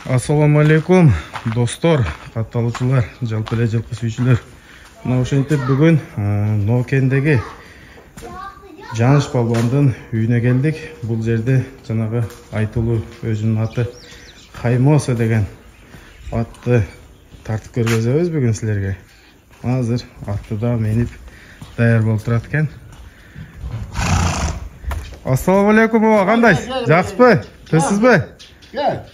Assalamu alaikum dostlar, катталуучулар, жалпы эле жылкы сүйүүчүлөр. Мына ошентип бүгүн Ноокендеги Жаныш балбандын үйүнө келдик. Бул жерде жанагы айтылуу өзүнүн аты Хаймосо деген атты тартып көргөзөбүз бүгүн силерге. Азыр аттыда минип даяр болуп турат экен. Assalamu alaikum баба, кандайсыз? Жакшысызбы? Түзсүзбү?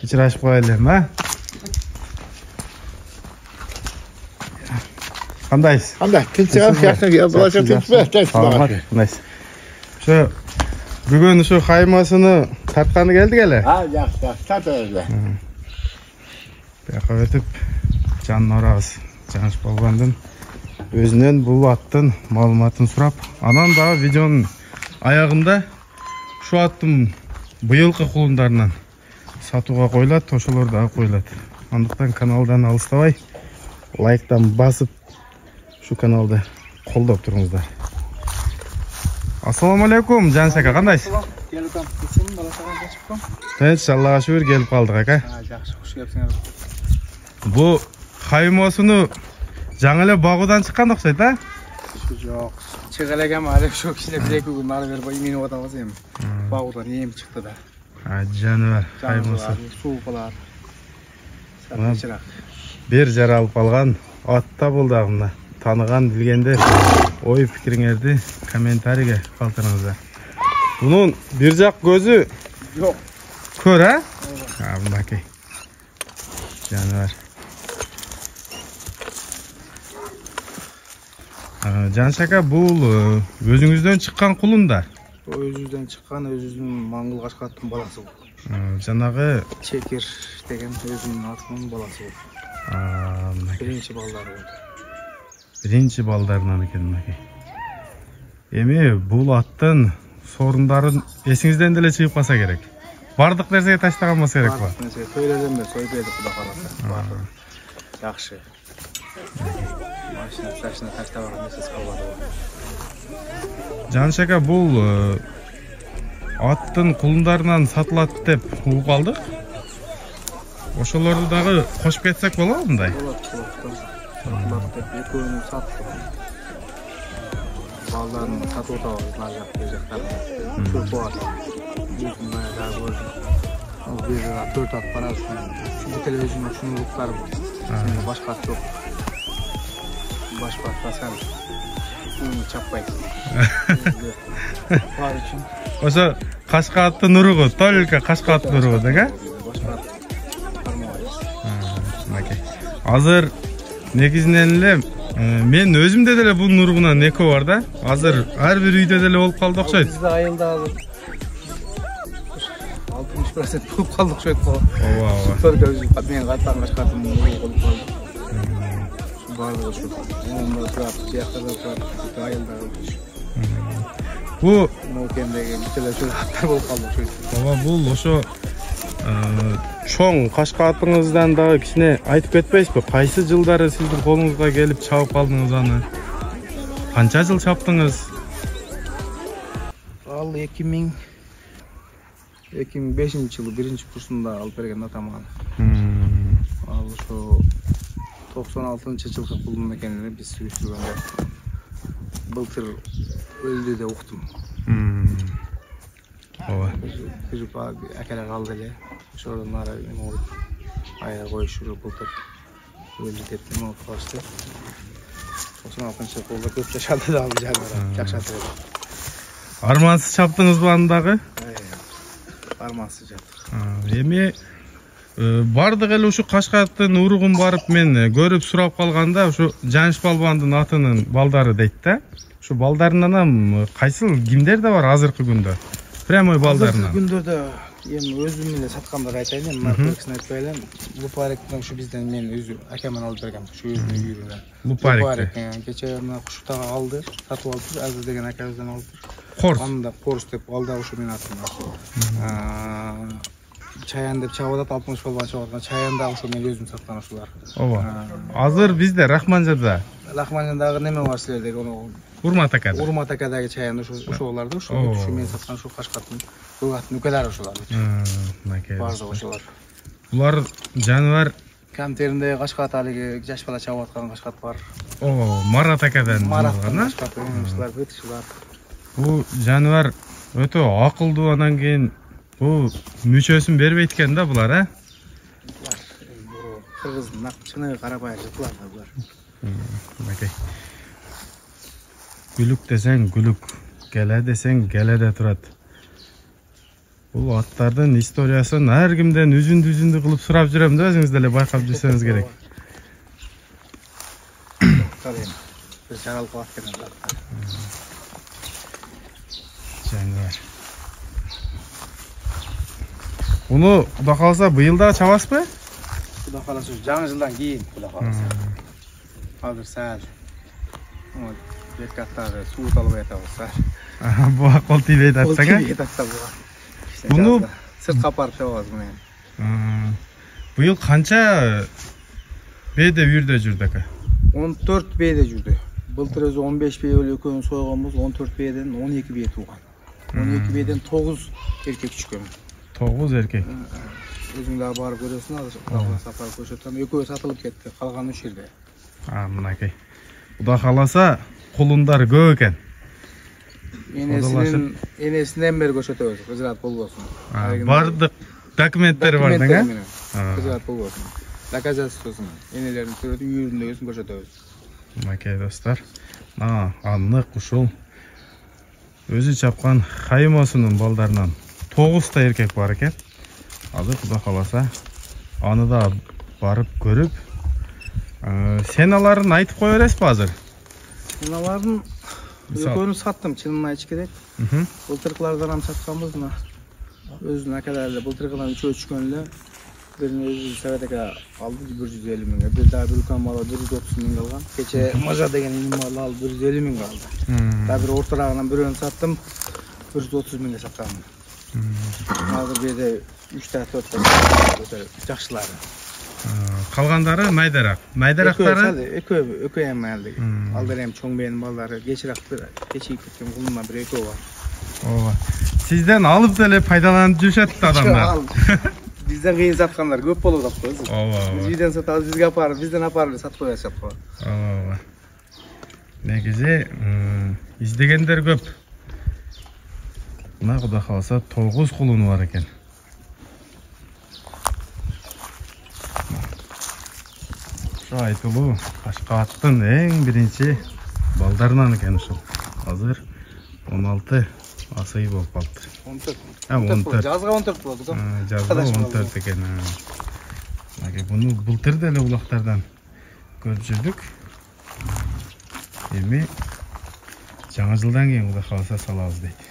Кечирашып коелу, а? Кандайсыз? Кандай? Тинчигам жакшы, булача тинчпи? Кандайсыз? Ошо бүгүн ушу Хаймосуну тартканы келдик эле. Жакшы, тартабыз. Бияка өтүп жанына барабыз. Жаныш балбандын өзүнөн бул аттын маалыматын сурап, анан дагы видеонун аягында ушу аттын быйылкы кулундарынан сатууга коюлат, ошолор дагы коюлат. Андыктан каналдан алыстабай, лайктан басып, ушу каналды колдоп туруңуздар. Assalamu alaikum, Жаныш ака, кандайсыз? Келдим, кечинин баласаган чыктым. Тынч, Аллага шүгүр келип калдык ака. Жакшы, куш келипсиңер. Бу Хаймосуну жаңы эле багуудан чыккан окшойт, а? Жок. Чыга элегем, али ошо кичине бир-эки күн ары бери минип атабыз эми. Багуудан эми чыкты да. Жаныбар Хаймосу. Суу калар. Бир жаралып алган атта бул дагы мына. Таныган, билгендер ой пикириңерди комментарийге калтырыңыздар. Бунун бир жак көзү жок. Көр, а? Мынакей. Жаныбар. Жаныш ака, бул өзүңүздөн чыккан кулун да? Өзүздөн чыккан, өзүнүн маңгыл кашкаттын баласы бул. Жанагы Чекер деген өзүнүн атынын баласы бул. Биринчи балдары бул. Биринчи балдарынан экен мынакей. Эми бул аттын сорундарын эсиңизден деле чыгып калса керек. Бардык нерсеге таштаган болсо керек ба? Бардык нерсе тойлодон бери сойбойт куда калат. Жакшы. Машина сашына таштабаган нерсеси калбады. Жаныш ака, бул аттын кулундарынан сатылат деп угуп алдык. Ошолорду дагы кошуп кетсек болобу мындай? Болот. Сатылат деп экөөнү саттык. Балдарын сатып атабыз нар жак бер жактарына. Көп болот. Жүзүн баягы көрдүм. Ал бир 4 ат барат. Ушул телевизион чындыктар башка ат жок. Башка ат басам. Чаппайт. Бар үчүн. Ошо кашка аттын уругу, только кашка аттын уругу дега? Башка ат кармабайбыз. Азыр негизинен эле мен өзүмдө деле бунун уругунан экөө бар да. Азыр ар бир үйдө деле болуп калды окшойт. Бизде айылда 60% болуп калды окшойт го. Ооба. Только өзүм мен каттан кашкатым болуп калды. Барлыгы ошо. Онда турат, жактарда турат, айылда. Бу Ноокендеги телевизион аттар болуп калды окшойт. ооба, бул ошо чоң кашка атыңыздан дагы кичине айтып кетпейсизби? Кайсы жылдары сиздин колуңузга келип чабып калдыңыз аны? Канча жыл чаптыңыз? Ал 2005-жылы биринчи курсунда алып берген атам. Ал ошо 96-жылкы кулдун экенин биз сүйлөшкөндө былтыр өлдү деп уктум. Ооба. Бир акалар калды эле. Ошодон ары эме аяр коюшуп былтыр өлдү деп эме кылышты. 96-жылкы кулда көп жашады да ал жаныбар. Жакшаты. Армансыз чаптыңызбы аны дагы? Армансыз жаптык. Эми бардык эле ушу кашка аттын уругун барып мен көрүп сурап калганда ушу Жаныш балбандын атынын балдары дейт да. Ушу балдарынан кайсыл кимдер да бар азыркы күндө? Прямой балдарынан. Азыркы күндөрдө эми өзүм эле саткандар айтайын, эми маркасын айтпай элем. Лупариктен ушу бизден мен өзү акаман алып бергем, ушу өзүнүн үйүнөн. Лупарик кече мына Куштагы алды, сатып алды, азыр деген акабыздан алды. Корс. Анда Корс деп алды, ушу мен атым. Чаян деп чабып атат, 60 балбан чабып аткан. Чаянда ушу мен өзүм саткан ушулар. Ооба. Азыр бизде Рахманжада. Рахманжадагы неме бар силердеги, Урмат акада. Урмат акадагы чаян ошоларды, ушу мен саткан ушу кашкаттын, аттын укалары ошолар. Мынакей. Бардыгы ошолар. Булар жаныбар Камтеринде кашкат алиги жаш бала чабып аткан кашкат бар. Марат акадан Мараттан кашкат ушулар ушулар. Бул жаныбар өтө акылдуу, анан кийин бул мүчөсүн бербейт экен да булар, а? Кыргыздын чыныгы карабай жылкылар да булар. Мынакей. Гүлүк десең гүлүк, келе десең келеде турат. Бул аттардын историясын ар кимден үзүндү кылып сурап жүрөм да, өзүңүз деле байкап жүрсөңүз керек. Бир жаралып калат экен аттар. Жаныбар. Уну Кудай кааласа быйыл да чабасызбы? Кудай кааласа жаңы жылдан кийин Кудай кааласа. Азыр саат. Бекаттагы суут алып атабыз. Бу акыл тийбейт атсаң, Буну сыртка апарып чабабыз менен. Быйыл канча бейде үйүрдө жүрдү ака? 14 бейде жүрдү. Былтыр өзү 15 бей экөөнү сойгонбуз, 14 бейден 12 бей тууган. 12 бейден 9 эркек түшкөн. 9 эркек. Өзүң дагы барып көрөсүң, азыр калган сапар көрсөтөм. Экөө сатылып кетти, калганы ушул жерде. Мынакей. Кудай кааласа кулундар көп экен. Энесинен бери көрсөтөбүз, кызырат болбосун. Бардык документтери бар да? Кызырат болбосун. Доказательствосун, энелердин сүрөтү үйүрүндөгүсүн көрсөтөбүз. Мынакей достор. Аннык ушул өзү чапкан Хаймосунун балдарынан 9 та эркек бар экен. Азыр Кудай кааласа аны да барып көрүп, сеналарын айтып кое бересизби азыр? Сеналарын экөөнү саттым, чынын айтыш керек. Былтыркылардан сатканбыз, мына өзүнүн акалары былтыркыдан 3 түшкөн эле. Birinin özü Servet Aka aldı 150 bin. Bir daha bir ülken malı 130 bin kalgan. Geçe Maja degen malı aldı 150 bin kaldı. Daha bir ortalağından bir ön sattım 130 bin de sattım. Hazır bir de 3 tane 4 tane жақшылары. Қалғандары майдарақ. Майдарақтары Ökö emmeldi. Aldır hem çoğun benim balları geçiraqtır. Geçeyip ketken kulunma bir ökö var. Sizden alıp da пайдаланып жүрүшөт адамдар. Bizden kıyın satkanlar köp bolup taptı. Biz bizden satarız, bizge aparır, bizden aparır, sat koyacak bu. Негизи издегендер көп. Мына Кудай кааласа 9 кулуну бар экен. Ошо айтылуу Кашкабаттын эң биринчи балдарынан экен ушул. Азыр 16 асый болуп калды. 14. Жазга 14 болду го. Жазга 14 экен. Буну былтыр деле улактардан көрүп жүрдүк. Эми жаңы жылдан кийин Кудай кааласа салабыз дейт.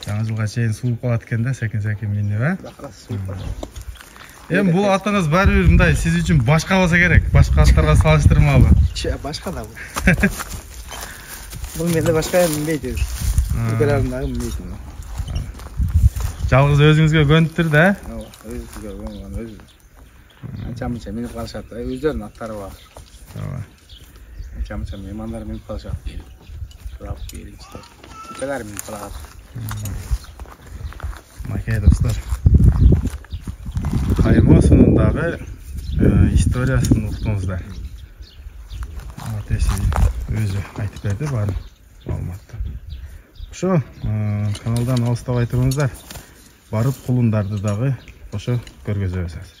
Жаңы жылга чейин сууп калат экен да, секин минип, Эми бул атыңыз баары бир мындай сиз үчүн башка болсо керек. Башка аттарга салыштырмалуу. Башка да бул. Бул менде башка минбейт. Ülkelerinden bilmiyorsun. Жалгыз өзүңүзгө көнүптүр да? Өзүңүзгө көнгөн өзү. Анча-мынча минип калышат. Өздөрүнүн аттары бар. Анча-мынча меймандар минип калышат. Сурап беришти. Анчалар минип калат. Макей достор. Каймосунун дагы историясын уктуңуздар. Атеси өзү айтып берди баарын маалыматты. Ошо каналдан алыстабай туруңуздар. Барып кулундарды дагы ошо көргөзөбүз азыр.